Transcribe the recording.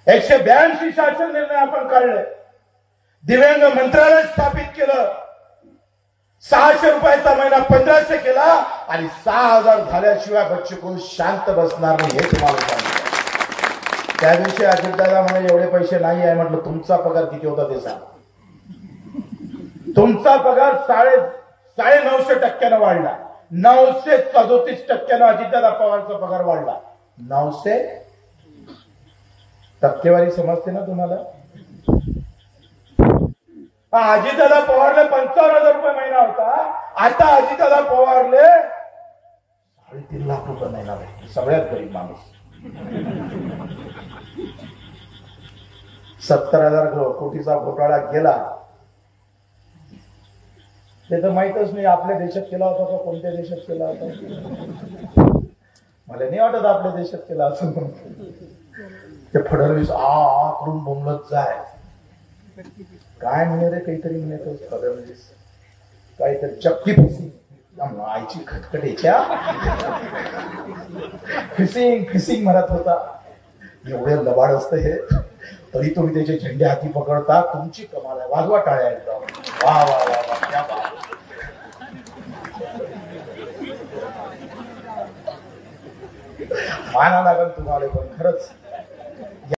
182 शासन निर्णय आपण काढले, दिव्यांग मंत्रालय स्थापित केलं, 600 रुपयाचा महिना 1500 केला आणि 6000 झाल्याशिवाय बच्चू कडू शांत बसणार नाही हे तुम्हाला सांगितलं. त्या दिवशी अजितदादा म्हणे एवढे पैसे नाही आहे. म्हटलं तुमचा पगार किती होता ते सांग. तुमचा पगार 950% वाढला, 937% अजितदादा पवारचा पगार वाढला. 900 टक्केवारी समजते ना तुम्हाला. अजितदादा पवारले 55,000 रुपये महिना होता, आता अजितदादा पवारले 3.5 लाख रुपये महिना भेटतो. सगळ्यात गरीब माणूस. 70,000 कोटीचा घोटाळा केला ते तर माहितच नाही आपल्या देशात केला होता का कोणत्या देशात केला होता. मला नाही वाटत आपल्या देशात केला असं. ते फडणवीस करून बोंबलत जाय. काय म्हणे रे, काहीतरी म्हणे फडणवीस, काहीतरी चक्की आईची खटखटेच्या फिसिंग म्हणत होता. एवढे लबाड असतं हे, तरी तुम्ही त्याचे झेंडे हाती पकडता. तुमची कमाल आहे. वाजवा टाळ्या एकदम. वा वा वा वा, क्या बात. माना लागल तुम्हाला पण खरंच.